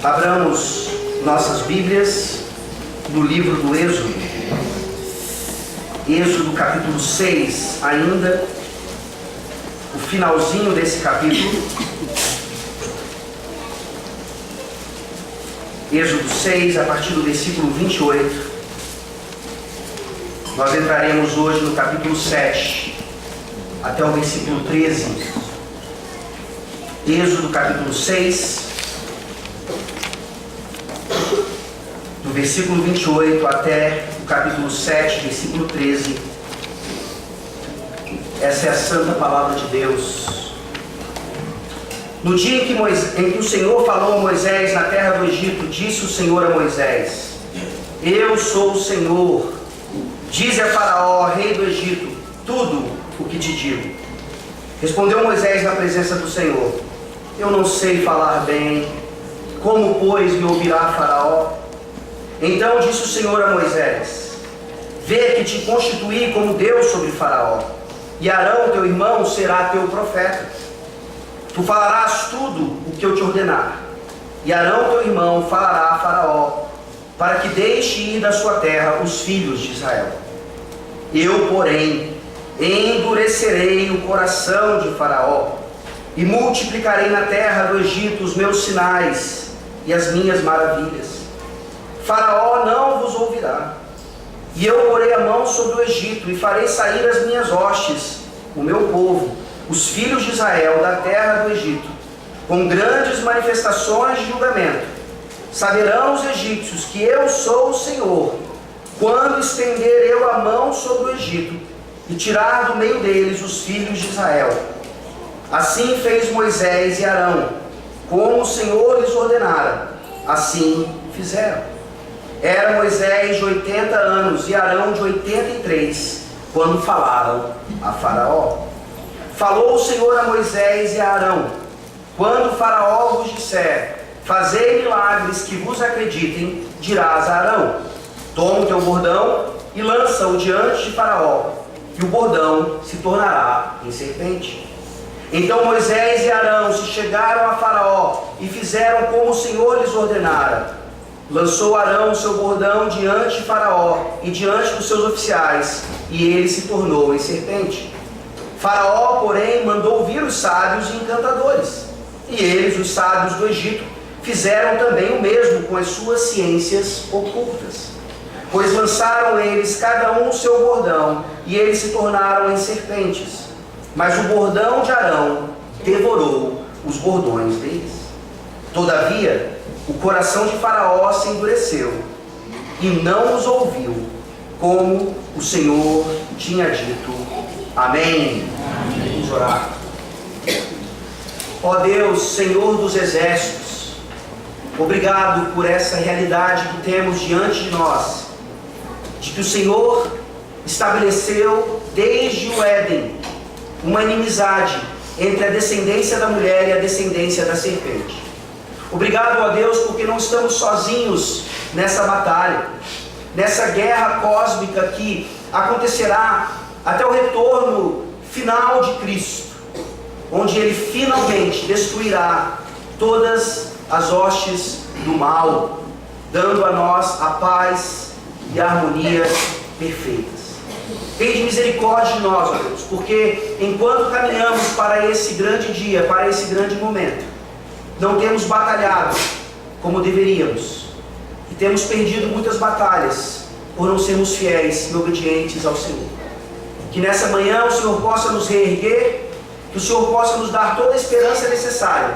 Abramos nossas Bíblias no livro do Êxodo. Êxodo capítulo 6, ainda o finalzinho desse capítulo. Êxodo 6, a partir do versículo 28. Nós entraremos hoje no capítulo 7, até o versículo 13. Êxodo capítulo 6, do versículo 28 até o capítulo 7, versículo 13. Essa é a santa palavra de Deus. No dia em que o Senhor falou a Moisés na terra do Egito, disse o Senhor a Moisés: Eu sou o Senhor. Dize a Faraó, rei do Egito, tudo o que te digo. Respondeu Moisés na presença do Senhor: Eu não sei falar bem. Como, pois, me ouvirá Faraó? Então disse o Senhor a Moisés: Vê que te constituí como Deus sobre Faraó, e Arão, teu irmão, será teu profeta. Tu falarás tudo o que eu te ordenar, e Arão, teu irmão, falará a Faraó, para que deixe ir da sua terra os filhos de Israel. Eu, porém, endurecerei o coração de Faraó, e multiplicarei na terra do Egito os meus sinais e as minhas maravilhas. Faraó não vos ouvirá, e eu porei a mão sobre o Egito, e farei sair as minhas hostes, o meu povo, os filhos de Israel, da terra do Egito, com grandes manifestações de julgamento. Saberão os egípcios que eu sou o Senhor, quando estender eu a mão sobre o Egito, e tirar do meio deles os filhos de Israel. Assim fez Moisés e Arão, como o Senhor lhes ordenara, assim fizeram. Era Moisés de 80 anos e Arão de 83, quando falaram a Faraó. Falou o Senhor a Moisés e a Arão: Quando Faraó vos disser, fazei milagres que vos acreditem, dirás a Arão: Toma o teu bordão e lança-o diante de Faraó, e o bordão se tornará em serpente. Então Moisés e Arão se chegaram a Faraó e fizeram como o Senhor lhes ordenara. Lançou Arão o seu bordão diante de Faraó e diante dos seus oficiais, e ele se tornou em serpente. Faraó, porém, mandou vir os sábios e encantadores, e eles, os sábios do Egito, fizeram também o mesmo com as suas ciências ocultas. Pois lançaram eles cada um o seu bordão, e eles se tornaram em serpentes. Mas o bordão de Arão devorou os bordões deles. Todavia, o coração de Faraó se endureceu, e não os ouviu, como o Senhor tinha dito. Amém. Vamos orar. Ó Deus, Senhor dos exércitos, obrigado por essa realidade que temos diante de nós, de que o Senhor estabeleceu desde o Éden uma inimizade entre a descendência da mulher e a descendência da serpente. Obrigado, ó Deus, porque não estamos sozinhos nessa batalha, nessa guerra cósmica que acontecerá até o retorno final de Cristo, onde Ele finalmente destruirá todas as hostes do mal, dando a nós a paz e a harmonia perfeitas. Tende misericórdia de nós, ó Deus, porque enquanto caminhamos para esse grande dia, para esse grande momento, não temos batalhado como deveríamos, e temos perdido muitas batalhas por não sermos fiéis e obedientes ao Senhor. Que nessa manhã o Senhor possa nos reerguer, que o Senhor possa nos dar toda a esperança necessária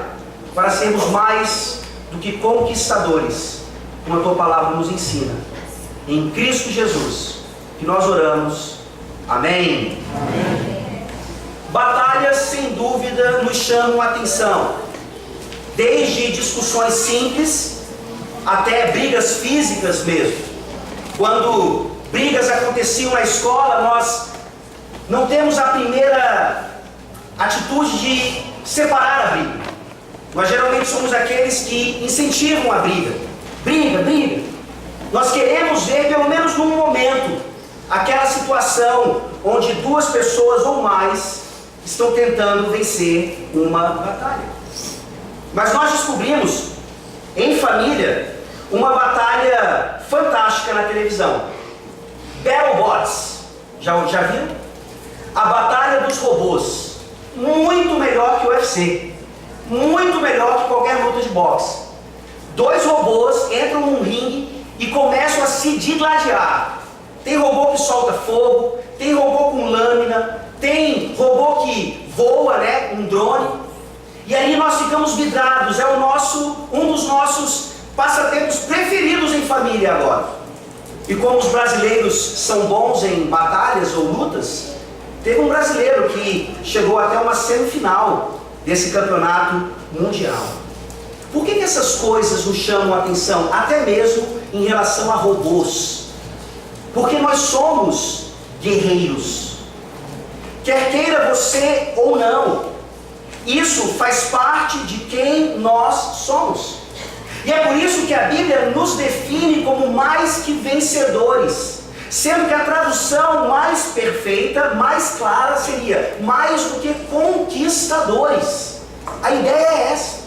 para sermos mais do que conquistadores, como a Tua Palavra nos ensina. Em Cristo Jesus, que nós oramos. Amém. Amém. Batalhas, sem dúvida, nos chamam a atenção. Desde discussões simples até brigas físicas mesmo. Quando brigas aconteciam na escola, nós não temos a primeira atitude de separar a briga. Nós geralmente somos aqueles que incentivam a briga. Briga. Nós queremos ver, pelo menos num momento, aquela situação onde duas pessoas ou mais estão tentando vencer uma batalha. Mas nós descobrimos em família uma batalha fantástica na televisão. BattleBots, já viu? A batalha dos robôs, muito melhor que o UFC, muito melhor que qualquer luta de boxe. 2 robôs entram num ringue e começam a se digladiar. Tem robô que solta fogo, tem robô com lâmina, tem robô que voa, né, um drone. E aí nós ficamos vidrados, é um dos nossos passatempos preferidos em família agora. E como os brasileiros são bons em batalhas ou lutas, teve um brasileiro que chegou até uma semifinal desse campeonato mundial. Por que essas coisas nos chamam a atenção, até mesmo em relação a robôs? Porque nós somos guerreiros, quer queira você ou não. Isso faz parte de quem nós somos. E é por isso que a Bíblia nos define como mais que vencedores, sendo que a tradução mais perfeita, mais clara seria mais do que conquistadores. A ideia é essa.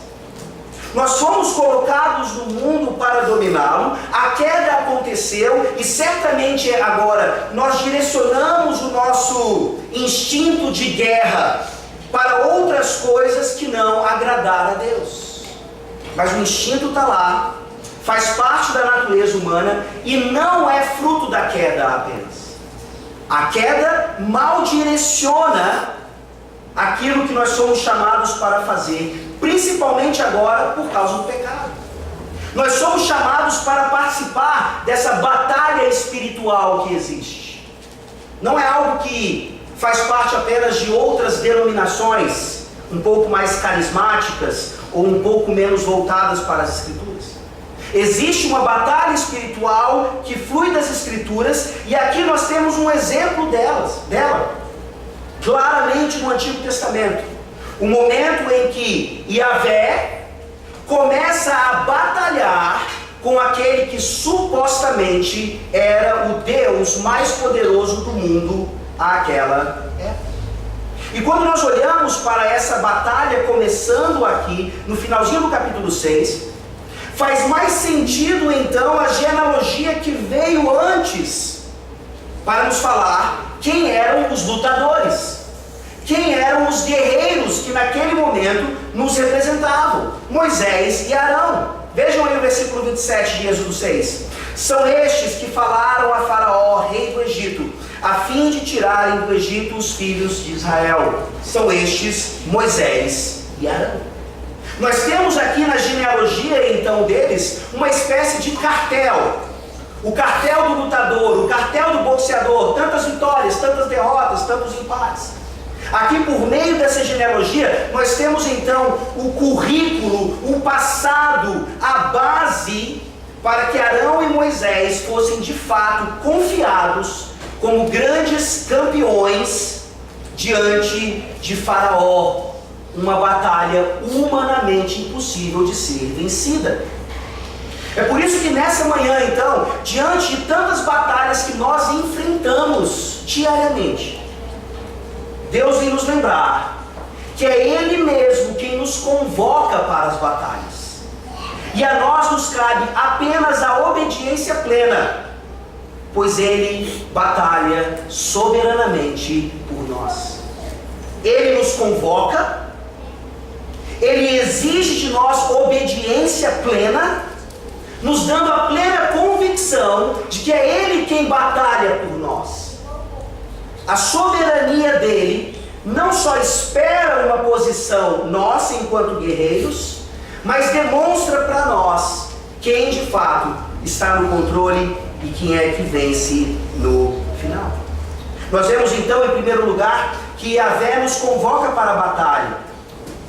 Nós fomos colocados no mundo para dominá-lo, a queda aconteceu e certamente agora nós direcionamos o nosso instinto de guerra para outras coisas que não agradar a Deus. Mas o instinto está lá, faz parte da natureza humana e não é fruto da queda apenas. A queda mal direciona aquilo que nós somos chamados para fazer, principalmente agora por causa do pecado. Nós somos chamados para participar dessa batalha espiritual que existe. Não é algo que faz parte apenas de outras denominações, um pouco mais carismáticas ou um pouco menos voltadas para as Escrituras. Existe uma batalha espiritual que flui das Escrituras e aqui nós temos um exemplo dela, claramente no Antigo Testamento. O momento em que Yahvé começa a batalhar com aquele que supostamente era o Deus mais poderoso do mundo àquela época. E quando nós olhamos para essa batalha começando aqui, no finalzinho do capítulo 6, faz mais sentido então a genealogia que veio antes, para nos falar quem eram os lutadores, quem eram os guerreiros que naquele momento nos representavam, Moisés e Arão. Vejam aí o versículo 27 de Êxodo 6. São estes que falaram a Faraó, rei do Egito, a fim de tirarem do Egito os filhos de Israel. São estes Moisés e Arão. Nós temos aqui na genealogia então deles uma espécie de cartel. O cartel do lutador, o cartel do boxeador, tantas vitórias, tantas derrotas, tantos empates. Aqui por meio dessa genealogia nós temos então o currículo, o passado, a base para que Arão e Moisés fossem de fato confiados como grandes campeões diante de Faraó, uma batalha humanamente impossível de ser vencida. É por isso que nessa manhã, então, diante de tantas batalhas que nós enfrentamos diariamente, Deus vem nos lembrar que é Ele mesmo quem nos convoca para as batalhas. E a nós nos cabe apenas a obediência plena, pois Ele batalha soberanamente por nós. Ele nos convoca, Ele exige de nós obediência plena, nos dando a plena convicção de que é Ele quem batalha por nós. A soberania dele não só espera uma posição nossa enquanto guerreiros, mas demonstra para nós quem de fato está no controle e quem é que vence no final. Nós vemos então em primeiro lugar que Yahvé nos convoca para a batalha,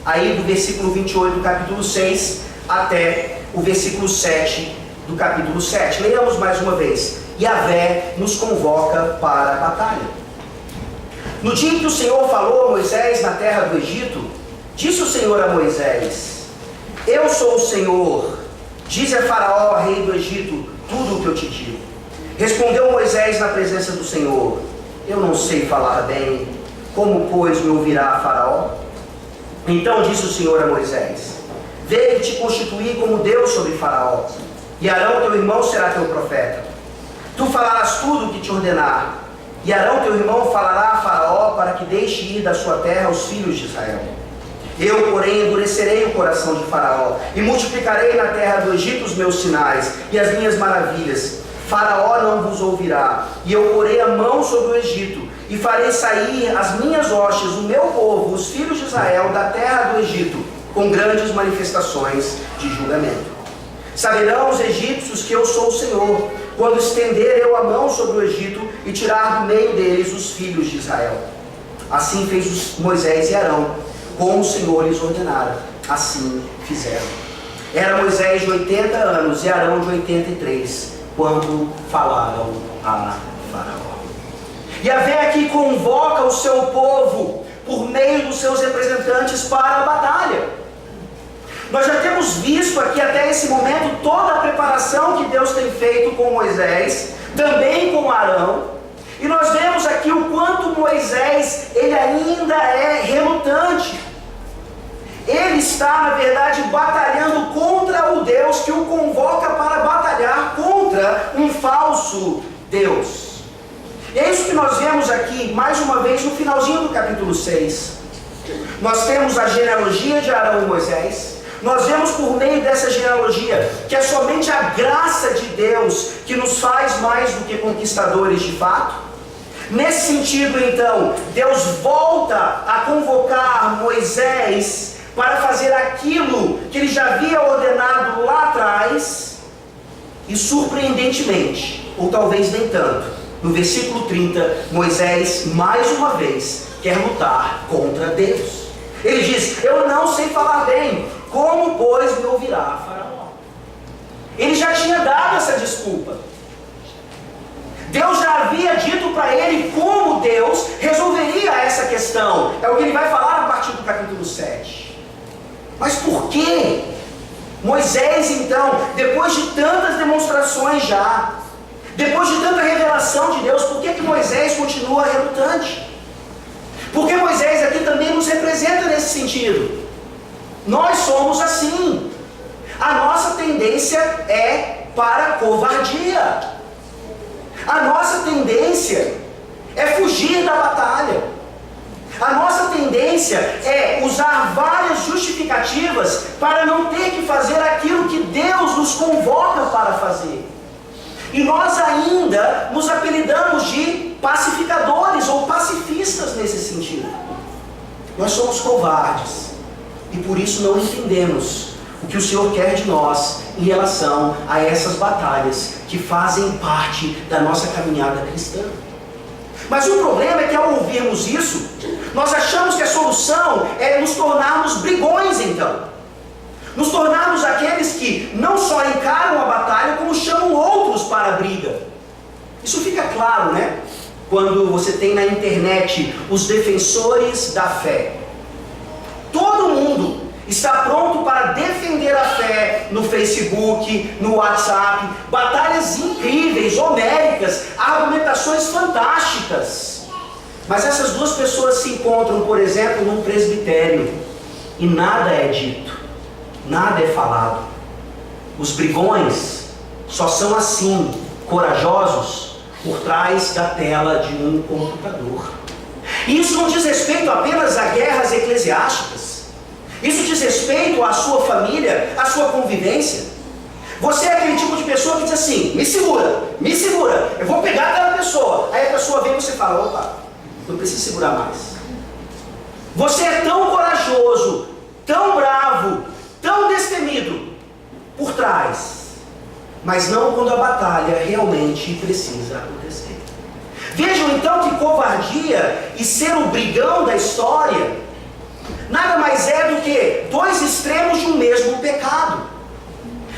aí do versículo 28 do capítulo 6 até o versículo 7 do capítulo 7. Leiamos mais uma vez. Yahvé nos convoca para a batalha. No dia em que o Senhor falou a Moisés na terra do Egito, disse o Senhor a Moisés: Eu sou o Senhor, dize a Faraó, rei do Egito, tudo o que eu te digo. Respondeu Moisés na presença do Senhor: Eu não sei falar bem, como pois me ouvirá Faraó? Então disse o Senhor a Moisés: Vê que te constituí como Deus sobre Faraó, e Arão teu irmão será teu profeta. Tu falarás tudo o que te ordenar, e Arão teu irmão falará a Faraó para que deixe ir da sua terra os filhos de Israel. Eu, porém, endurecerei o coração de Faraó, e multiplicarei na terra do Egito os meus sinais e as minhas maravilhas. Faraó não vos ouvirá, e eu porei a mão sobre o Egito, e farei sair as minhas hostes, o meu povo, os filhos de Israel, da terra do Egito, com grandes manifestações de julgamento. Saberão os egípcios que eu sou o Senhor, quando estender eu a mão sobre o Egito e tirar do meio deles os filhos de Israel. Assim fez Moisés e Arão, como o Senhor lhes ordenara, assim fizeram. Era Moisés de 80 anos e Arão de 83, quando falaram a Faraó. Yahvé aqui convoca o seu povo, por meio dos seus representantes, para a batalha. Nós já temos visto aqui até esse momento toda a preparação que Deus tem feito com Moisés, também com Arão, e nós vemos aqui o quanto Moisés, ele ainda é relutante. Ele está, na verdade, batalhando contra o Deus que o convoca para batalhar contra um falso Deus. E é isso que nós vemos aqui, mais uma vez, no finalzinho do capítulo 6. Nós temos a genealogia de Arão e Moisés. Nós vemos por meio dessa genealogia que é somente a graça de Deus que nos faz mais do que conquistadores de fato. Nesse sentido, então, Deus volta a convocar Moisés para fazer aquilo que ele já havia ordenado lá atrás, e surpreendentemente, ou talvez nem tanto, no versículo 30, Moisés mais uma vez quer lutar contra Deus. Ele diz: eu não sei falar bem, como pois me ouvirá Faraó? Ele já tinha dado essa desculpa. Deus já havia dito para ele como Deus resolveria essa questão. É o que ele vai falar a partir do capítulo 7. Mas por que Moisés, então, depois de tantas demonstrações já, depois de tanta revelação de Deus, por que Moisés continua relutante? Porque Moisés aqui também nos representa nesse sentido. Nós somos assim. A nossa tendência é para a covardia. A nossa tendência é fugir da batalha. A nossa tendência é usar várias justificativas para não ter que fazer aquilo que Deus nos convoca para fazer. E nós ainda nos apelidamos de pacificadores ou pacifistas nesse sentido. Nós somos covardes e por isso não entendemos o que o Senhor quer de nós em relação a essas batalhas que fazem parte da nossa caminhada cristã. Mas o problema é que ao ouvirmos isso, nós achamos que a solução é nos tornarmos brigões então. Nos tornarmos aqueles que não só encaram a batalha, como chamam outros para a briga. Isso fica claro, né? Quando você tem na internet os defensores da fé. Todo mundo está pronto para defender a fé no Facebook, no WhatsApp, batalhas incríveis, homéricas, argumentações fantásticas. Mas essas duas pessoas se encontram, por exemplo, num presbitério e nada é dito, nada é falado. Os brigões só são assim, corajosos, por trás da tela de um computador. E isso não diz respeito apenas a guerras eclesiásticas. Isso diz respeito à sua família, à sua convivência. Você é aquele tipo de pessoa que diz assim: me segura, eu vou pegar aquela pessoa. Aí a pessoa vem e você fala: opa, não precisa segurar mais. Você é tão corajoso, tão bravo, tão destemido por trás, mas não quando a batalha realmente precisa acontecer. Vejam então que covardia e ser o brigão da história nada mais é do que dois extremos de um mesmo pecado.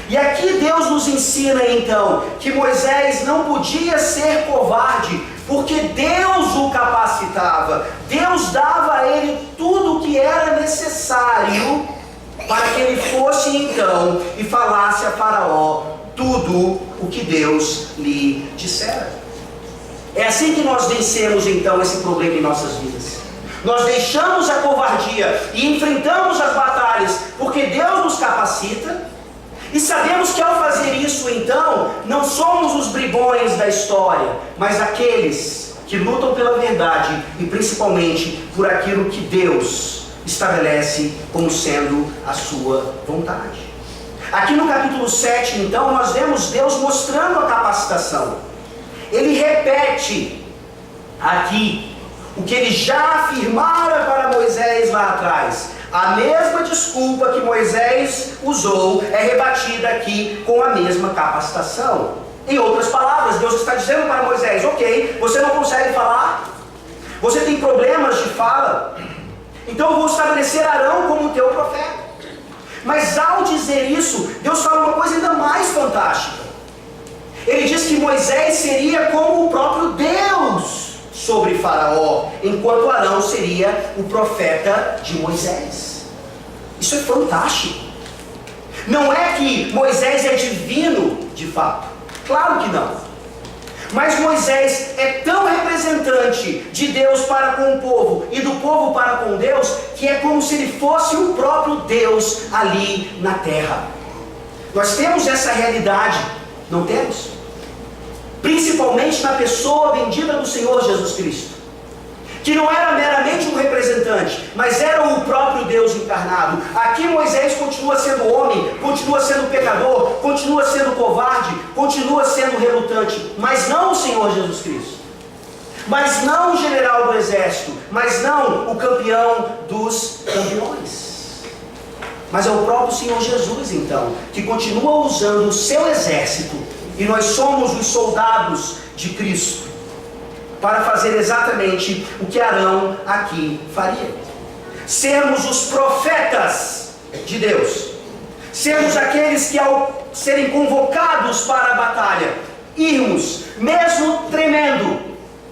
E aqui Deus nos ensina então que Moisés não podia ser covarde, porque Deus o capacitava. Deus dava a ele tudo o que era necessário para que ele fosse então e falasse a Faraó tudo o que Deus lhe dissera. É assim que nós vencemos então esse problema em nossas vidas. Nós deixamos a covardia e enfrentamos as batalhas porque Deus nos capacita, e sabemos que ao fazer isso, então, não somos os brigões da história, mas aqueles que lutam pela verdade e principalmente por aquilo que Deus estabelece como sendo a sua vontade. Aqui no capítulo 7, então, nós vemos Deus mostrando a capacitação. Ele repete aqui o que ele já afirmara para Moisés lá atrás. A mesma desculpa que Moisés usou é rebatida aqui com a mesma capacitação. Em outras palavras, Deus está dizendo para Moisés: ok, você não consegue falar, você tem problemas de fala, então eu vou estabelecer Arão como teu profeta. Mas ao dizer isso, Deus fala uma coisa ainda mais fantástica. Ele diz que Moisés seria como o próprio Deus sobre Faraó, enquanto Arão seria o profeta de Moisés. Isso é fantástico. Não é que Moisés é divino de fato, claro que não. Mas Moisés é tão representante de Deus para com o povo e do povo para com Deus, que é como se ele fosse o próprio Deus ali na terra. Nós temos essa realidade, não temos? Principalmente na pessoa bendita do Senhor Jesus Cristo, que não era meramente um representante, mas era o próprio Deus encarnado. Aqui Moisés continua sendo homem, continua sendo pecador, continua sendo covarde, continua sendo relutante, mas não o Senhor Jesus Cristo, mas não o general do exército, mas não o campeão dos campeões, mas é o próprio Senhor Jesus, então, que continua usando o seu exército, e nós somos os soldados de Cristo, para fazer exatamente o que Arão aqui faria. Sermos os profetas de Deus. Sermos aqueles que, ao serem convocados para a batalha, irmos, mesmo tremendo,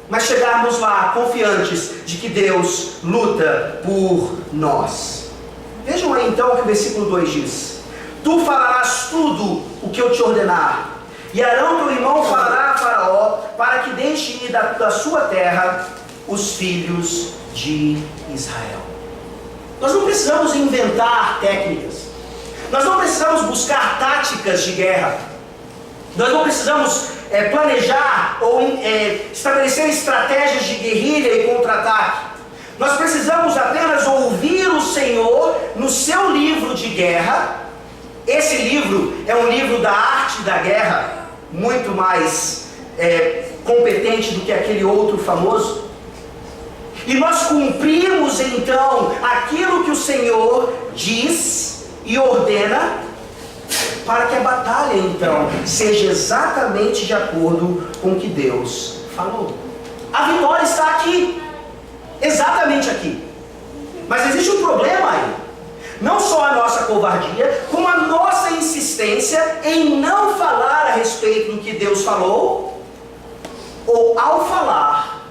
mas chegarmos lá confiantes de que Deus luta por nós. Vejam aí então o que o versículo 2 diz: Tu falarás tudo o que eu te ordenar, e Arão teu irmão falará a Faraó, para que deixe ir da sua terra os filhos de Israel. Nós não precisamos inventar técnicas, nós não precisamos buscar táticas de guerra, nós não precisamos planejar ou estabelecer estratégias de guerrilha e contra-ataque. Nós precisamos apenas ouvir o Senhor no seu livro de guerra. Esse livro é um livro da arte da guerra, muito mais competente do que aquele outro famoso. E nós cumprimos então aquilo que o Senhor diz e ordena, para que a batalha então seja exatamente de acordo com o que Deus falou. A vitória está aqui, exatamente aqui. Mas existe um problema aí. Não só a nossa covardia, como a nossa insistência em não falar a respeito do que Deus falou, ou ao falar,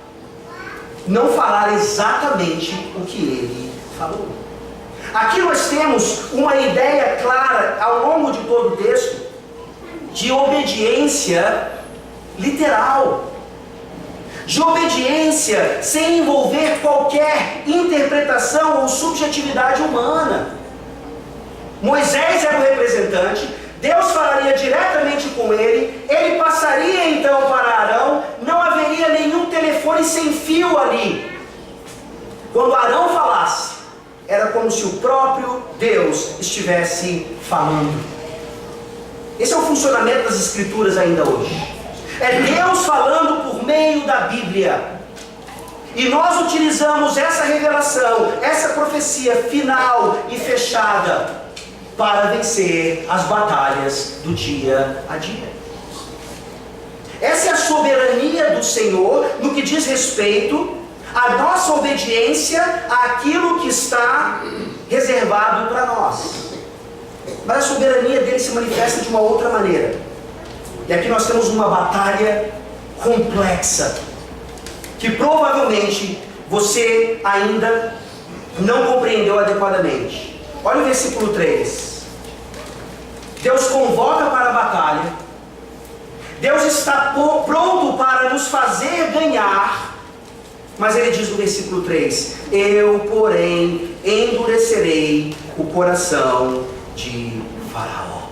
não falar exatamente o que Ele falou. Aqui nós temos uma ideia clara, ao longo de todo o texto, de obediência literal, de obediência sem envolver qualquer interpretação ou subjetividade humana. Moisés era o representante, Deus falaria diretamente com ele, ele passaria então para Arão, não haveria nenhum telefone sem fio ali. Quando Arão falasse, era como se o próprio Deus estivesse falando. Esse é o funcionamento das Escrituras ainda hoje. É Deus falando por meio da Bíblia. E nós utilizamos essa revelação, essa profecia final e fechada, para vencer as batalhas do dia a dia. Essa é a soberania do Senhor no que diz respeito à nossa obediência àquilo que está reservado para nós. Mas a soberania dele se manifesta de uma outra maneira. E aqui nós temos uma batalha complexa, que provavelmente você ainda não compreendeu adequadamente. Olha o versículo 3. Deus convoca para a batalha. Deus está pronto para nos fazer ganhar. Mas ele diz no versículo 3: Eu, porém, endurecerei o coração de Faraó.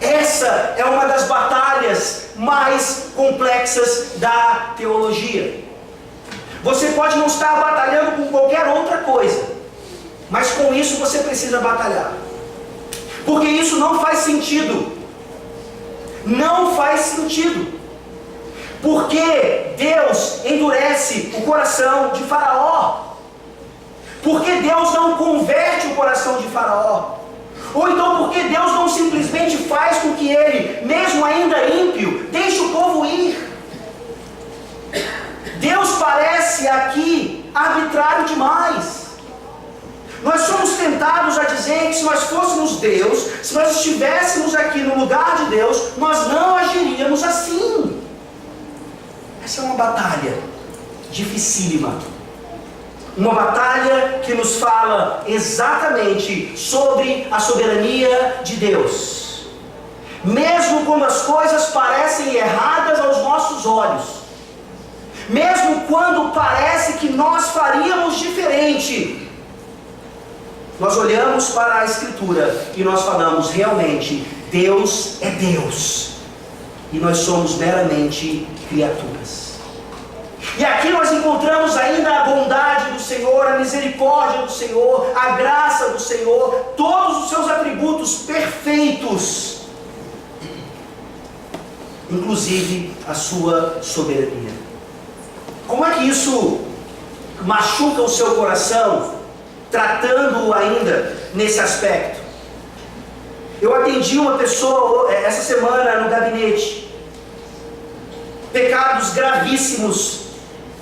Essa é uma das batalhas mais complexas da teologia. Você pode não estar batalhando com qualquer outra coisa, mas com isso você precisa batalhar, porque isso não faz sentido. Não faz sentido. Porque Deus endurece o coração de Faraó? Porque Deus não converte o coração de Faraó? Ou então porque Deus não simplesmente faz com que ele, mesmo ainda ímpio, deixe o povo ir? Deus parece aqui arbitrário demais. Nós somos tentados a dizer que se nós fôssemos Deus, se nós estivéssemos aqui no lugar de Deus, nós não agiríamos assim. Essa é uma batalha dificílima. Uma batalha que nos fala exatamente sobre a soberania de Deus. Mesmo quando as coisas parecem erradas aos nossos olhos, mesmo quando parece que nós faríamos diferente, nós olhamos para a Escritura e nós falamos, realmente, Deus é Deus, e nós somos meramente criaturas. E aqui nós encontramos ainda a bondade do Senhor, a misericórdia do Senhor, a graça do Senhor, todos os seus atributos perfeitos, inclusive a sua soberania. Como é que isso machuca o seu coração, tratando-o ainda nesse aspecto? Eu atendi uma pessoa essa semana no gabinete, pecados gravíssimos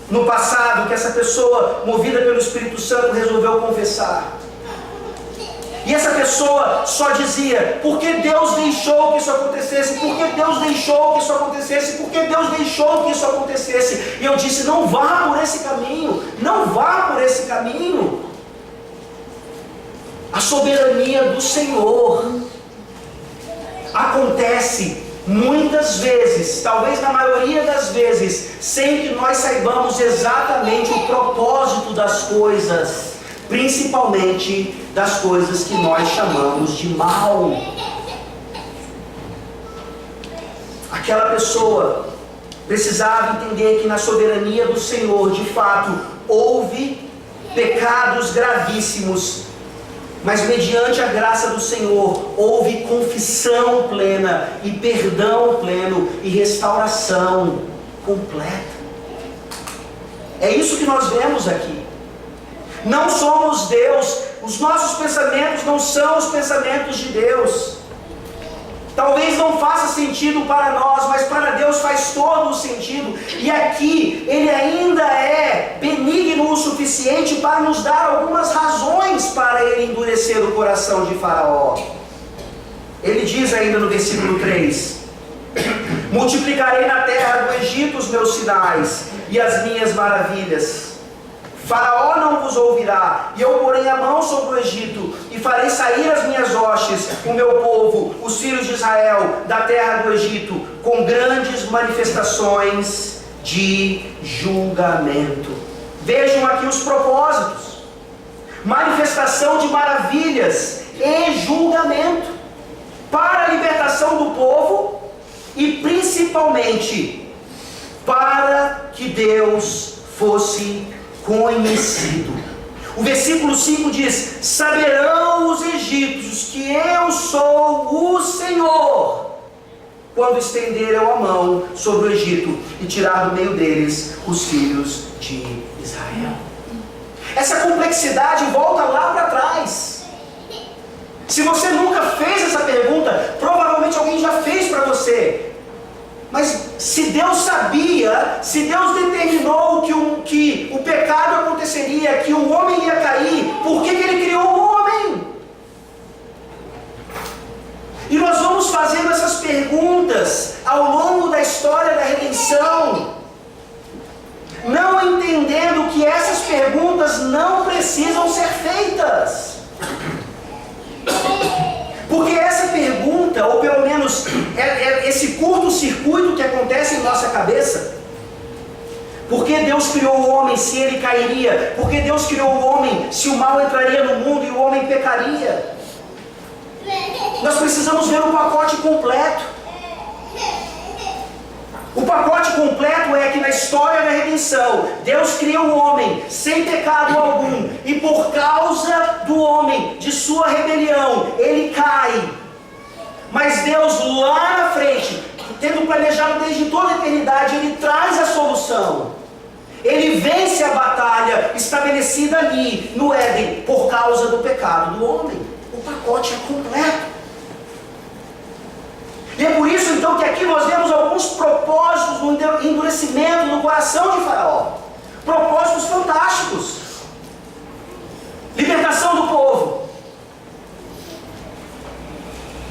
no passado, que essa pessoa, movida pelo Espírito Santo, resolveu confessar. E essa pessoa só dizia, por que Deus deixou que isso acontecesse? Por que Deus deixou que isso acontecesse? Por que Deus deixou que isso acontecesse? E eu disse, não vá por esse caminho, não vá por esse caminho. A soberania do Senhor acontece muitas vezes, talvez na maioria das vezes, sem que nós saibamos exatamente o propósito das coisas, principalmente das coisas que nós chamamos de mal. Aquela pessoa precisava entender que na soberania do Senhor, de fato, houve pecados gravíssimos, mas mediante a graça do Senhor, houve confissão plena, e perdão pleno, e restauração completa. É isso que nós vemos aqui. Não somos Deus, os nossos pensamentos não são os pensamentos de Deus. Talvez não faça sentido para nós, mas para Deus faz todo o sentido. E aqui, Ele ainda é benigno o suficiente para nos dar algumas razões para Ele endurecer o coração de Faraó. Ele diz ainda no versículo 3, multiplicarei na terra do Egito os meus sinais e as minhas maravilhas. Faraó não vos ouvirá, e eu porei a mão sobre o Egito, e farei sair as minhas hostes, o meu povo, os filhos de Israel, da terra do Egito, com grandes manifestações de julgamento. Vejam aqui os propósitos: manifestação de maravilhas e julgamento, para a libertação do povo, e principalmente para que Deus fosse conhecido. O versículo 5 diz, saberão os egípcios que eu sou o Senhor, quando estenderem a mão sobre o Egito e tirar do meio deles os filhos de Israel. Essa complexidade volta lá para trás. Se você nunca fez essa pergunta, provavelmente alguém já fez para você. Mas se Deus sabia, se Deus determinou que o pecado aconteceria, que o homem ia cair, por que Ele criou o homem? E nós vamos fazendo essas perguntas ao longo da história da redenção, não entendendo que essas perguntas não precisam ser feitas. Porque essa pergunta, ou pelo menos esse curto-circuito que acontece em nossa cabeça, Por que Deus criou o homem se ele cairia? Por que Deus criou o homem se o mal entraria no mundo e o homem pecaria? Nós precisamos ver o pacote completo. O pacote completo é que na história da redenção, Deus cria o homem sem pecado algum, e por causa do homem, de sua rebelião, ele cai. Mas Deus lá na frente, tendo planejado desde toda a eternidade, ele traz a solução. Ele vence a batalha estabelecida ali no Éden por causa do pecado do homem. O pacote é completo. E é por isso então que aqui nós vemos alguns propósitos no endurecimento do coração de Faraó. Propósitos fantásticos. Libertação do povo.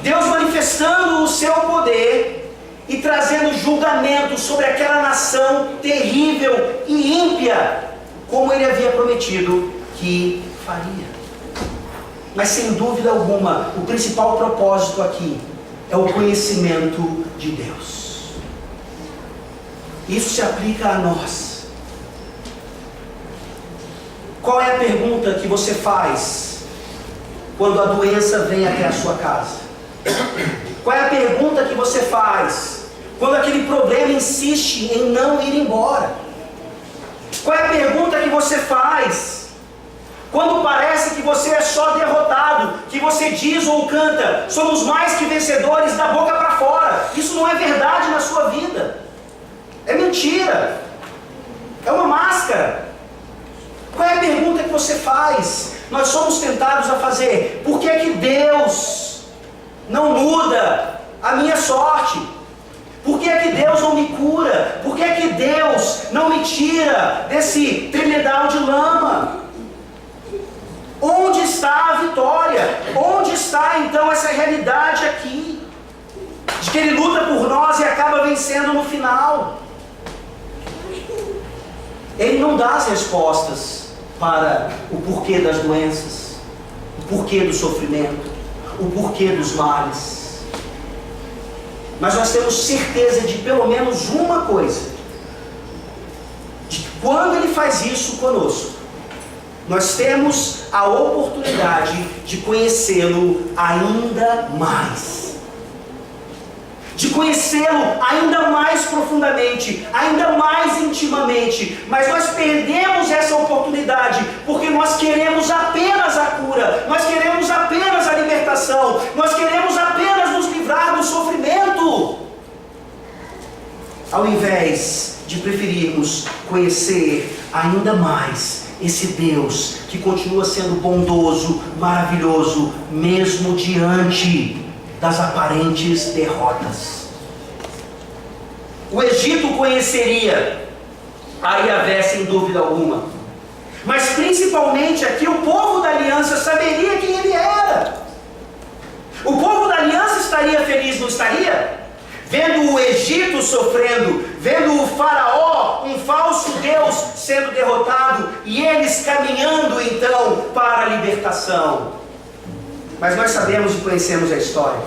Deus manifestando o seu poder e trazendo julgamento sobre aquela nação terrível e ímpia, como ele havia prometido que faria. Mas sem dúvida alguma, o principal propósito aqui é o conhecimento de Deus. Isso se aplica a nós. Qual é a pergunta que você faz quando a doença vem até a sua casa? Qual é a pergunta que você faz quando aquele problema insiste em não ir embora? Qual é a pergunta que você faz quando parece que você é só derrotado, que você diz ou canta, somos mais que vencedores da boca para fora? Isso não é verdade na sua vida. É mentira. É uma máscara. Qual é a pergunta que você faz? Nós somos tentados a fazer: por que é que Deus não muda a minha sorte? Por que é que Deus não me cura? Por que é que Deus não me tira desse tremedal de lama? Onde está a vitória? Onde está então essa realidade aqui? De que Ele luta por nós e acaba vencendo no final. Ele não dá as respostas para o porquê das doenças, o porquê do sofrimento, o porquê dos males. Mas nós temos certeza de pelo menos uma coisa: de que quando Ele faz isso conosco, nós temos a oportunidade de conhecê-lo ainda mais. De conhecê-lo ainda mais profundamente, ainda mais intimamente. Mas nós perdemos essa oportunidade porque nós queremos apenas a cura, nós queremos apenas a libertação, nós queremos apenas nos livrar do sofrimento, ao invés de preferirmos conhecer ainda mais esse Deus que continua sendo bondoso, maravilhoso, mesmo diante das aparentes derrotas. O Egito conheceria a Yahvé sem dúvida alguma, mas principalmente aqui o povo da aliança saberia quem ele era. O povo da aliança estaria feliz, não estaria? Vendo o Egito sofrendo, vendo o Faraó, um falso Deus, sendo derrotado, e eles caminhando então para a libertação. Mas nós sabemos e conhecemos a história.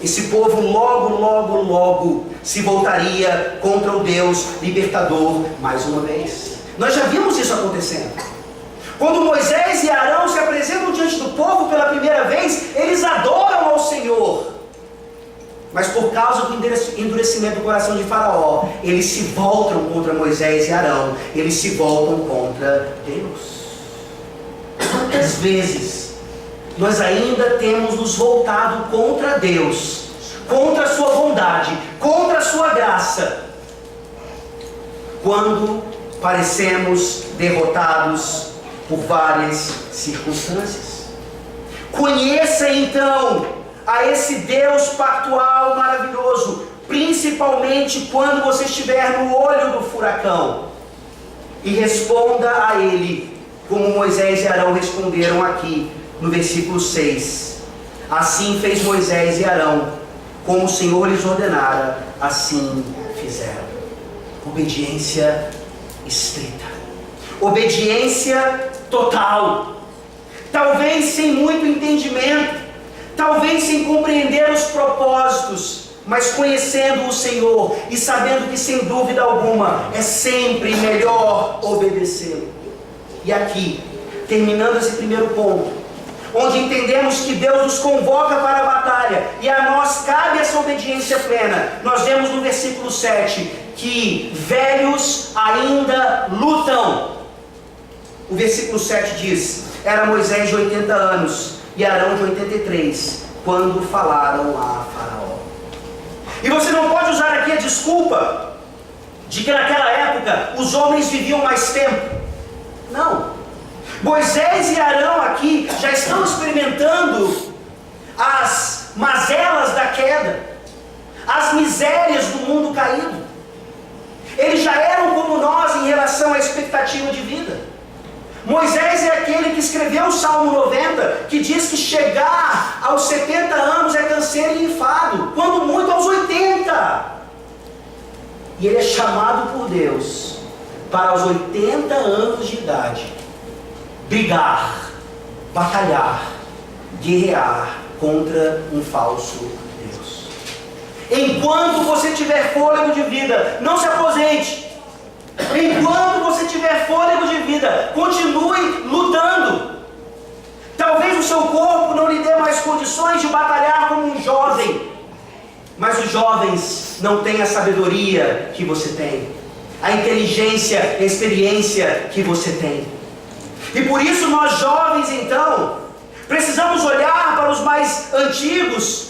Esse povo logo se voltaria contra o Deus libertador mais uma vez. Nós já vimos isso acontecendo. Quando Moisés e Arão se apresentam diante do povo pela primeira vez, eles adoram ao Senhor. Mas por causa do endurecimento do coração de Faraó, eles se voltam contra Moisés e Arão. Eles se voltam contra Deus. Quantas vezes nós ainda temos nos voltado contra Deus, contra a sua bondade, contra a sua graça, quando parecemos derrotados por várias circunstâncias? Conheça então a esse Deus pactual maravilhoso, principalmente quando você estiver no olho do furacão, e responda a Ele, como Moisés e Arão responderam aqui no versículo 6. Assim fez Moisés e Arão, como o Senhor lhes ordenara, assim fizeram. Obediência estrita, obediência total, talvez sem muito entendimento, talvez sem compreender os propósitos, mas conhecendo o Senhor e sabendo que sem dúvida alguma é sempre melhor obedecê-lo. E aqui, terminando esse primeiro ponto, onde entendemos que Deus nos convoca para a batalha e a nós cabe essa obediência plena, nós vemos no versículo 7 que velhos ainda lutam. O versículo 7 diz: era Moisés de 80 anos e Arão de 83, quando falaram a Faraó. E você não pode usar aqui a desculpa de que naquela época os homens viviam mais tempo. Não. Moisés e Arão aqui já estão experimentando as mazelas da queda, as misérias do mundo caído. Eles já eram como nós em relação à expectativa de vida. Moisés é aquele que escreveu o Salmo 90, que diz que chegar aos 70 anos é canseiro e enfado, quando muito aos 80. E ele é chamado por Deus para aos 80 anos de idade brigar, batalhar, guerrear contra um falso Deus. Enquanto você tiver fôlego de vida, não se aposente. Enquanto você tiver fôlego de vida, continue lutando. Talvez o seu corpo não lhe dê mais condições de batalhar como um jovem, mas os jovens não têm a sabedoria que você tem, a inteligência, a experiência que você tem. E por isso nós jovens então precisamos olhar para os mais antigos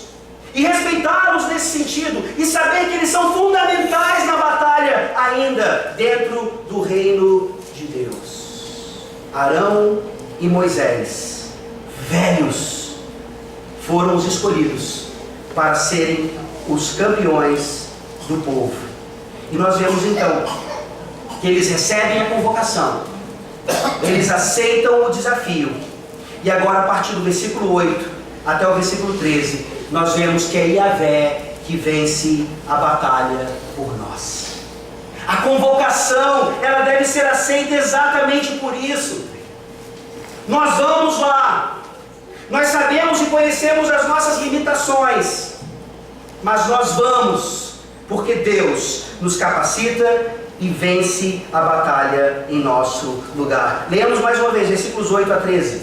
e respeitá-los nesse sentido, e saber que eles são fundamentais na batalha ainda dentro do reino de Deus. Arão e Moisés, velhos, foram os escolhidos para serem os campeões do povo. E nós vemos então que eles recebem a convocação, eles aceitam o desafio, e agora a partir do versículo 8 até o versículo 13, nós vemos que é Yahvé que vence a batalha por nós. A convocação, ela deve ser aceita exatamente por isso. Nós vamos lá, nós sabemos e conhecemos as nossas limitações, mas nós vamos, porque Deus nos capacita e vence a batalha em nosso lugar. Leamos mais uma vez, versículos 8 a 13.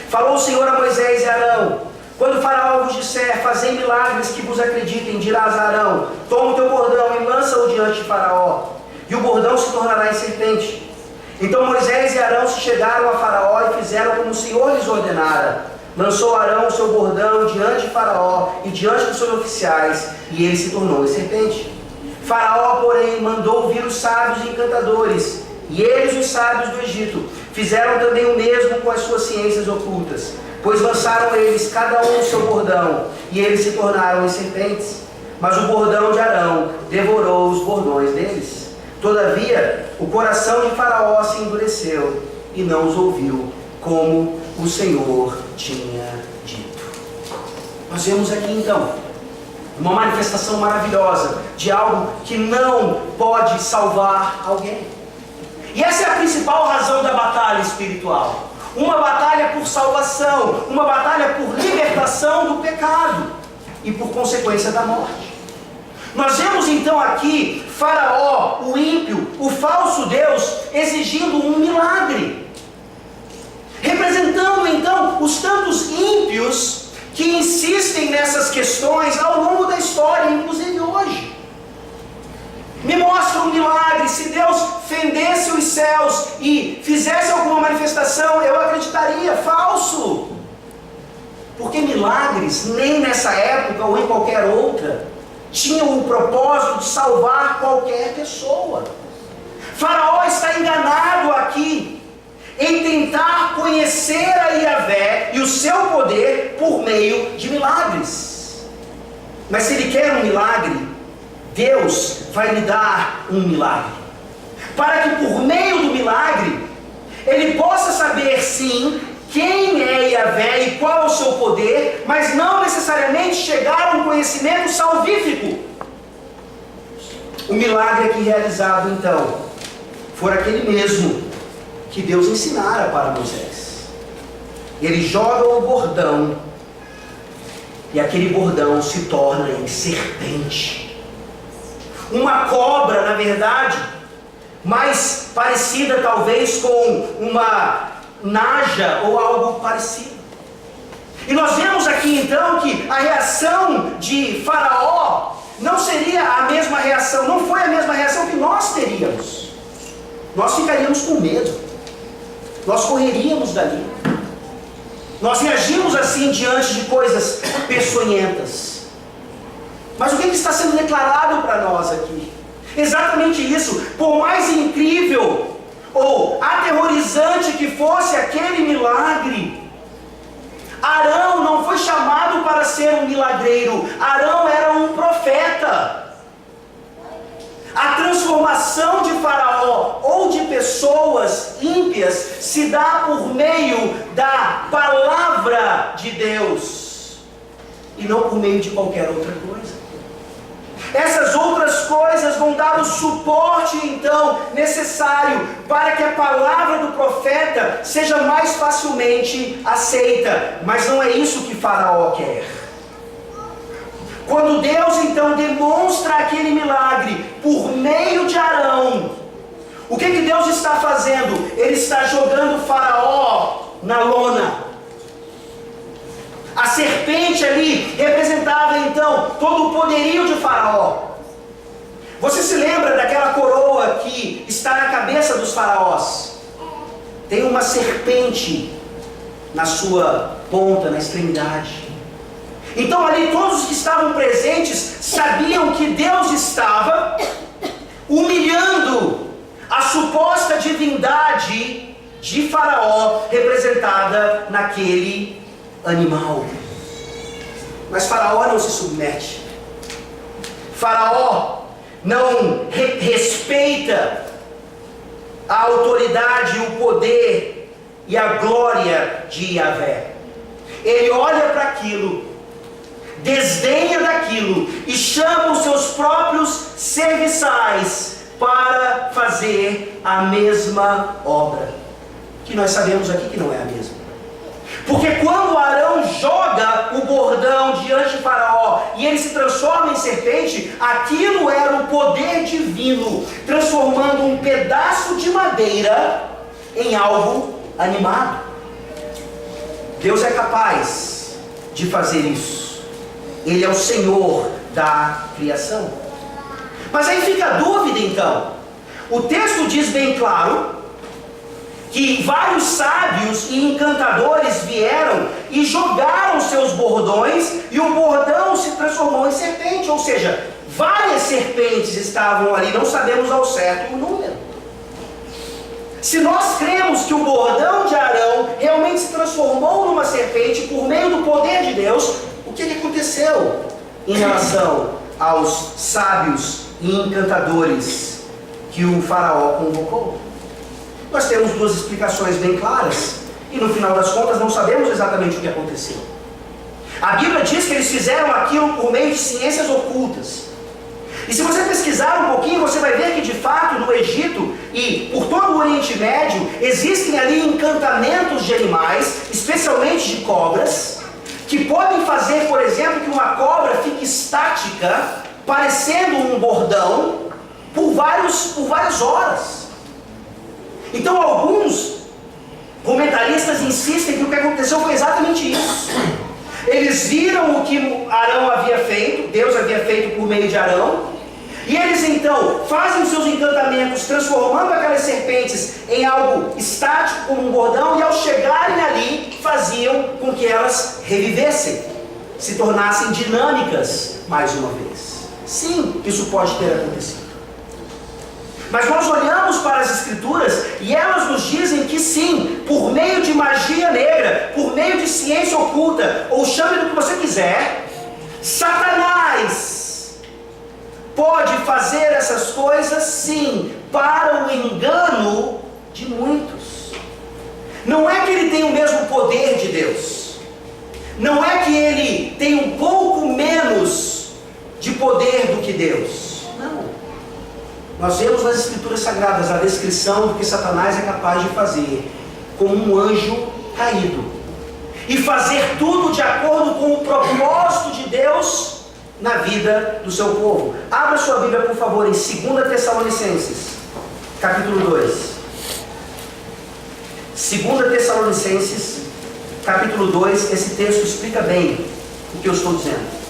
Falou o Senhor a Moisés e Arão: quando Faraó vos disser, fazei milagres que vos acreditem, dirás a Arão: toma o teu bordão e lança-o diante de Faraó, e o bordão se tornará em serpente. Então Moisés e Arão se chegaram a Faraó e fizeram como o Senhor lhes ordenara. Lançou Arão o seu bordão diante de Faraó e diante dos seus oficiais, e ele se tornou em serpente. Faraó, porém, mandou vir os sábios e encantadores, e eles, os sábios do Egito, fizeram também o mesmo com as suas ciências ocultas, pois lançaram eles cada um o seu bordão, e eles se tornaram em serpentes. Mas o bordão de Arão devorou os bordões deles. Todavia, o coração de Faraó se endureceu e não os ouviu, como o Senhor tinha dito. Nós vemos aqui então uma manifestação maravilhosa de algo que não pode salvar alguém. E essa é a principal razão da batalha espiritual. Uma batalha por salvação, uma batalha por libertação do pecado e por consequência da morte. Nós vemos então aqui Faraó, o ímpio, o falso Deus, exigindo um milagre, representando então os tantos ímpios que insistem nessas questões ao longo da história, inclusive hoje. Me mostra um milagre. Se Deus fendesse os céus e fizesse alguma manifestação, eu acreditaria. Falso. Porque milagres, nem nessa época ou em qualquer outra, tinham o propósito de salvar qualquer pessoa. Faraó está enganado aqui em tentar conhecer a Yahvé e o seu poder por meio de milagres. Mas se ele quer um milagre, Deus vai lhe dar um milagre, para que por meio do milagre ele possa saber sim quem é Yahvé e qual é o seu poder, mas não necessariamente chegar a um conhecimento salvífico. O milagre aqui realizado então foi aquele mesmo que Deus ensinara para Moisés. Ele joga o bordão E aquele bordão se torna em serpente. Uma cobra, na verdade, mais parecida talvez com uma naja ou algo parecido. E nós vemos aqui então que a reação de Faraó não seria a mesma reação, não foi a mesma reação que nós teríamos. Nós ficaríamos com medo, nós correríamos dali, nós reagimos assim diante de coisas peçonhentas. Mas o que está sendo declarado para nós aqui? Exatamente isso. Por mais incrível ou aterrorizante que fosse aquele milagre, Arão não foi chamado para ser um milagreiro. Arão era um profeta. A transformação de Faraó ou de pessoas ímpias se dá por meio da palavra de Deus e não por meio de qualquer outra coisa. Essas outras coisas vão dar o suporte então necessário para que a palavra do profeta seja mais facilmente aceita. Mas não é isso que Faraó quer. Quando Deus então demonstra aquele milagre por meio de Arão, o que Deus está fazendo? Ele está jogando Faraó na lona. A serpente ali representava então todo o poderio de Faraó. Você se lembra daquela coroa que está na cabeça dos faraós? Tem uma serpente na sua ponta, na extremidade. Então ali todos os que estavam presentes sabiam que Deus estava humilhando a suposta divindade de Faraó, representada naquele animal. Mas Faraó não se submete. Faraó não respeita a autoridade, o poder e a glória de Yahvé. Ele olha para aquilo, desdenha daquilo e chama os seus próprios serviçais para fazer a mesma obra, que nós sabemos aqui que não é a mesma. Porque quando Arão joga o bordão diante de Faraó e ele se transforma em serpente, aquilo era o poder divino, transformando um pedaço de madeira em algo animado. Deus é capaz de fazer isso. Ele é o Senhor da criação. Mas aí fica a dúvida então. O texto diz bem claro que vários sábios e encantadores vieram e jogaram seus bordões e o bordão se transformou em serpente, ou seja, várias serpentes estavam ali, não sabemos ao certo o número. Se nós cremos que o bordão de Arão realmente se transformou numa serpente por meio do poder de Deus, o que aconteceu em relação aos sábios e encantadores que o faraó convocou? Nós temos duas explicações bem claras e no final das contas não sabemos exatamente o que aconteceu. A Bíblia diz que eles fizeram aquilo por meio de ciências ocultas. E se você pesquisar um pouquinho, você vai ver que de fato no Egito e por todo o Oriente Médio existem ali encantamentos de animais, especialmente de cobras, que podem fazer, por exemplo, que uma cobra fique estática, parecendo um bordão, por várias horas. Então alguns comentaristas insistem que o que aconteceu foi exatamente isso. Eles viram o que Arão havia feito, Deus havia feito por meio de Arão, e eles então fazem os seus encantamentos, transformando aquelas serpentes em algo estático, como um bordão, e ao chegarem ali, faziam com que elas revivessem, se tornassem dinâmicas mais uma vez. Sim, isso pode ter acontecido. Mas nós olhamos para as Escrituras e elas nos dizem que sim, por meio de magia negra, por meio de ciência oculta, ou chame do que você quiser, Satanás pode fazer essas coisas sim, para o engano de muitos. Não é que ele tem o mesmo poder de Deus, não é que ele tem um pouco menos de poder do que Deus, não. Nós vemos nas Escrituras Sagradas a descrição do que Satanás é capaz de fazer como um anjo caído. e fazer tudo de acordo com o propósito de Deus na vida do seu povo. Abra sua Bíblia, por favor, em 2 Tessalonicenses, capítulo 2. 2 Tessalonicenses, capítulo 2, esse texto explica bem o que eu estou dizendo.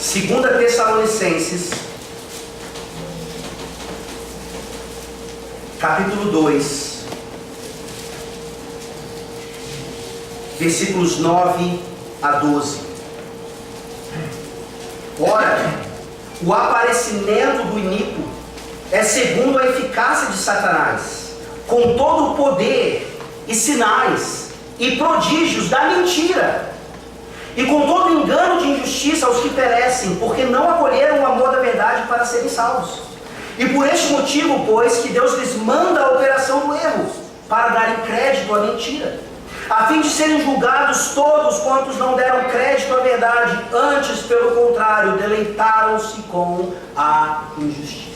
Segunda Tessalonicenses, capítulo 2, versículos 9 a 12. Ora, o aparecimento do iníquo é segundo a eficácia de Satanás, com todo o poder e sinais e prodígios da mentira, e com todo o engano de injustiça aos que perecem, porque não acolheram o amor da verdade para serem salvos. E por este motivo, pois, que Deus lhes manda a operação do erro, para darem crédito à mentira, a fim de serem julgados todos quantos não deram crédito à verdade, antes, pelo contrário, deleitaram-se com a injustiça.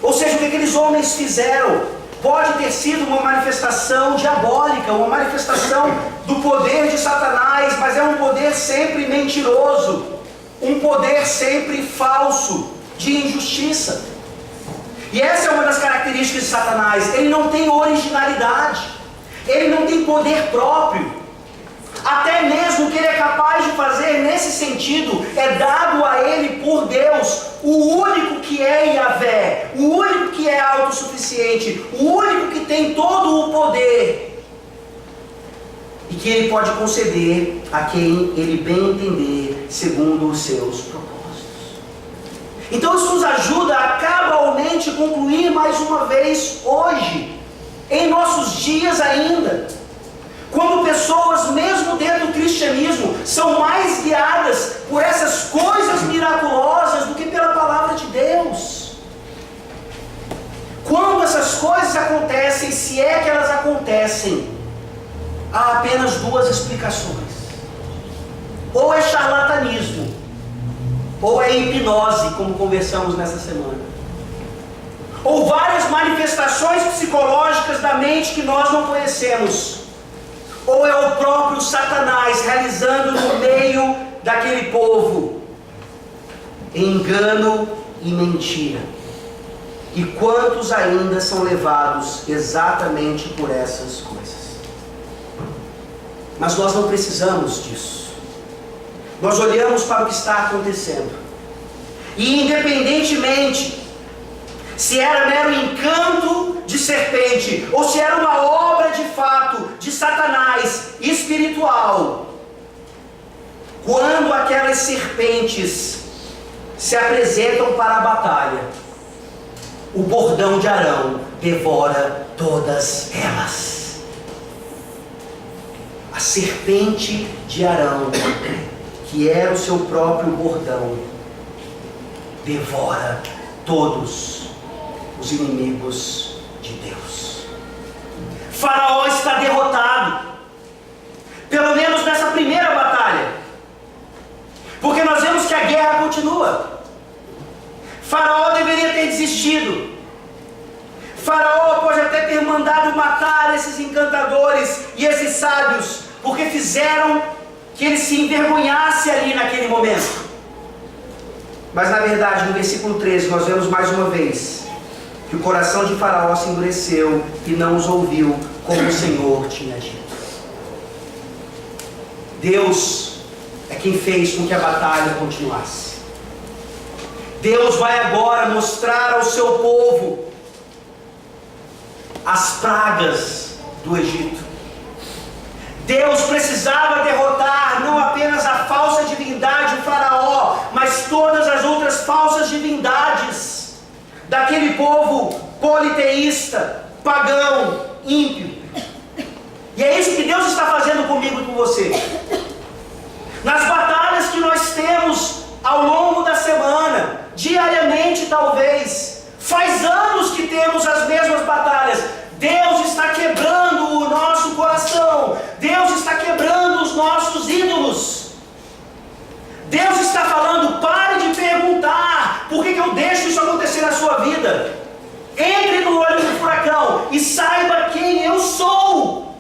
Ou seja, o que aqueles homens fizeram pode ter sido uma manifestação diabólica, uma manifestação do poder de Satanás, mas é um poder sempre mentiroso, um poder sempre falso, de injustiça. E essa é uma das características de Satanás. Ele não tem originalidade, ele não tem poder próprio. Até mesmo o que ele é capaz de fazer nesse sentido é dado a ele por Deus, o único que é Yahvé, o único que é autossuficiente, o único que tem todo o poder, e que ele pode conceder a quem ele bem entender, segundo os seus propósitos. Então isso nos ajuda a cabalmente concluir mais uma vez hoje, em nossos dias ainda, quando pessoas, mesmo dentro do cristianismo, são mais guiadas por essas coisas miraculosas do que pela palavra de Deus. Quando essas coisas acontecem, se é que elas acontecem, há apenas duas explicações: ou é charlatanismo, ou é hipnose, como conversamos nessa semana, ou várias manifestações psicológicas da mente que nós não conhecemos, ou é o próprio Satanás realizando no meio daquele povo engano e mentira. E quantos ainda são levados exatamente por essas coisas? Mas nós não precisamos disso. Nós olhamos para o que está acontecendo, e independentemente se era mero encanto de serpente, ou se era uma obra de fato de Satanás espiritual, quando aquelas serpentes se apresentam para a batalha, o bordão de Arão devora todas elas. A serpente de Arão, que era o seu próprio bordão, devora todos os inimigos de Deus. Faraó está derrotado, pelo menos nessa primeira batalha, porque nós vemos que a guerra continua. Faraó deveria ter desistido. Faraó pode até ter mandado matar esses encantadores e esses sábios, porque fizeram que ele se envergonhasse ali naquele momento. Mas na verdade, no versículo 13, nós vemos mais uma vez que o coração de Faraó se endureceu e não os ouviu, como o Senhor tinha dito. Deus é quem fez com que a batalha continuasse. Deus vai agora mostrar ao seu povo as pragas do Egito. Deus precisava derrotar não apenas a falsa divindade, o Faraó, mas todas as outras falsas divindades daquele povo politeísta, pagão, ímpio. E é isso que Deus está fazendo comigo e com você. Nas batalhas que nós temos ao longo da semana, diariamente talvez, faz anos que temos as mesmas batalhas. Deus está quebrando o nosso coração. Deus está quebrando os nossos ídolos. Deus está falando: pare de perguntar por que eu deixo isso acontecer na sua vida. saiba quem eu sou.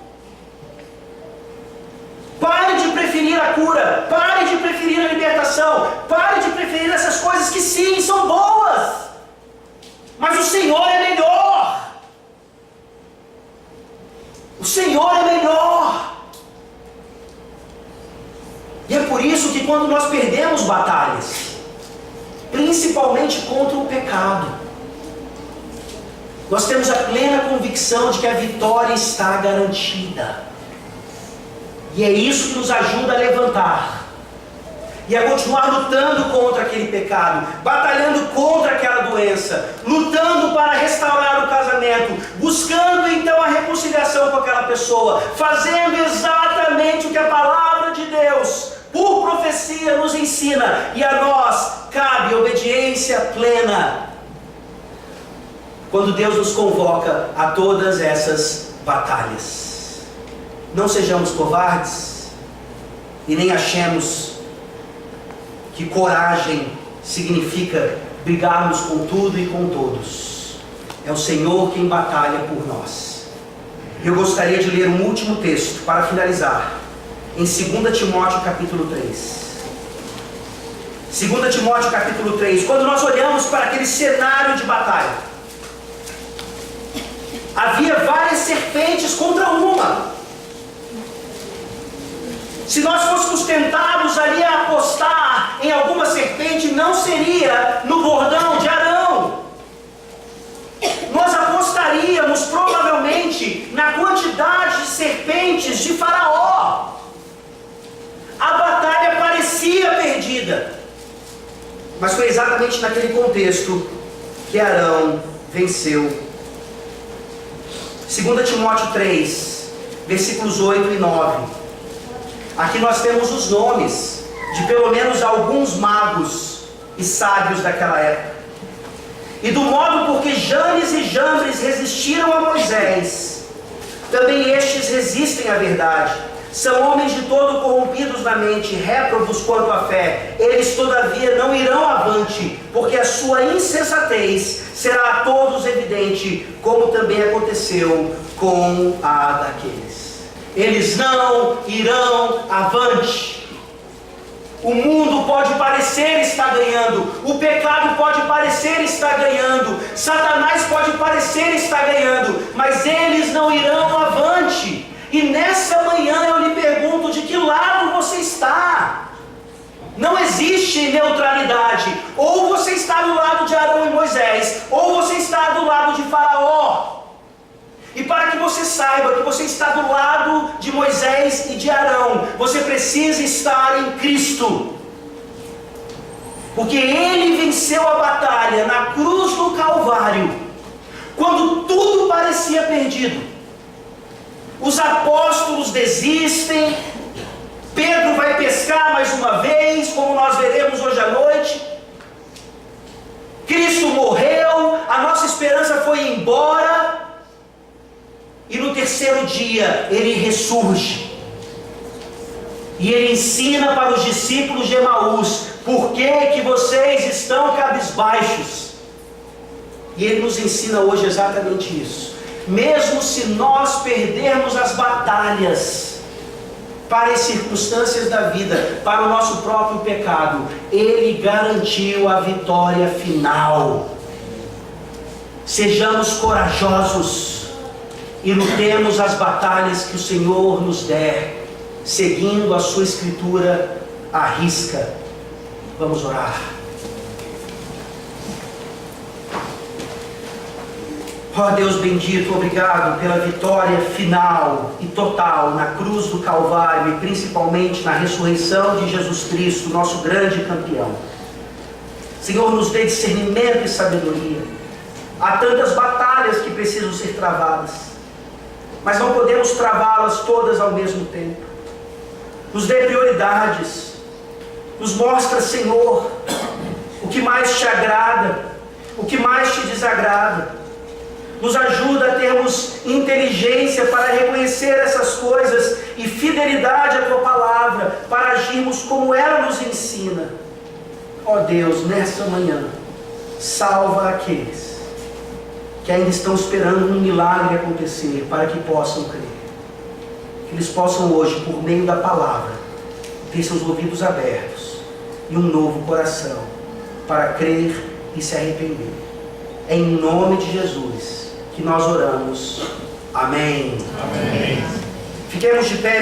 Pare de preferir a cura, pare de preferir a libertação, pare de preferir essas coisas que sim, são boas, mas o Senhor é melhor. O Senhor é melhor. E é por isso que quando nós perdemos batalhas, principalmente contra o pecado, nós temos a plena convicção de que a vitória está garantida. E é isso que nos ajuda a levantar e a continuar lutando contra aquele pecado, batalhando contra aquela doença, lutando para restaurar o casamento, buscando então a reconciliação com aquela pessoa, fazendo exatamente o que a palavra de Deus, por profecia, nos ensina, e a nós cabe obediência plena quando Deus nos convoca a todas essas batalhas. Não sejamos covardes e nem achemos que coragem significa brigarmos com tudo e com todos. É o Senhor quem batalha por nós. Eu gostaria de ler um último texto para finalizar, em 2 Timóteo capítulo 3. 2 Timóteo capítulo 3, quando nós olhamos para aquele cenário de batalha, havia várias serpentes contra uma. Se nós fôssemos tentados ali a apostar em alguma serpente, não seria no bordão de Arão. Nós apostaríamos provavelmente na quantidade de serpentes de Faraó. A batalha parecia perdida, mas foi exatamente naquele contexto que Arão venceu. 2 Timóteo 3, versículos 8 e 9. Aqui nós temos os nomes de pelo menos alguns magos e sábios daquela época. E do modo porque Janes e Jambres resistiram a Moisés, também estes resistem à verdade. São homens de todo corrompidos na mente, réprobos quanto à fé. Eles todavia não irão avante, porque a sua insensatez será a todos evidente, como também aconteceu com a daqueles. Eles não irão avante. O mundo pode parecer estar ganhando, o pecado pode parecer estar ganhando, Satanás pode parecer estar ganhando, mas eles não irão avante. E nessa manhã eu lhe pergunto, de que lado você está? Não existe neutralidade. Ou você está do lado de Arão e Moisés, ou você está do lado de Faraó. E para que você saiba que você está do lado de Moisés e de Arão, você precisa estar em Cristo. Porque Ele venceu a batalha na cruz do Calvário, quando tudo parecia perdido. Os apóstolos desistem, Pedro vai pescar mais uma vez, como nós veremos hoje à noite. Cristo morreu, a nossa esperança foi embora. E no terceiro dia, Ele ressurge. E Ele ensina para os discípulos de Emaús: por que vocês estão cabisbaixos? E Ele nos ensina hoje exatamente isso. Mesmo se nós perdermos as batalhas para as circunstâncias da vida, para o nosso próprio pecado, Ele garantiu a vitória final. Sejamos corajosos e lutemos as batalhas que o Senhor nos der, seguindo a sua Escritura à risca. Vamos orar. Ó Deus bendito, obrigado pela vitória final e total na cruz do Calvário e principalmente na ressurreição de Jesus Cristo, nosso grande campeão. Senhor, nos dê discernimento e sabedoria. Há tantas batalhas que precisam ser travadas, mas não podemos travá-las todas ao mesmo tempo. Nos dê prioridades. Nos mostra, Senhor, o que mais te agrada, o que mais te desagrada. Nos ajuda a termos inteligência para reconhecer essas coisas e fidelidade à Tua Palavra, para agirmos como ela nos ensina. Ó Deus, nessa manhã, salva aqueles que ainda estão esperando um milagre acontecer para que possam crer. Que eles possam hoje, por meio da palavra, ter seus ouvidos abertos e um novo coração para crer e se arrepender. É em nome de Jesus que nós oramos. Amém. Amém. Fiquemos de pé.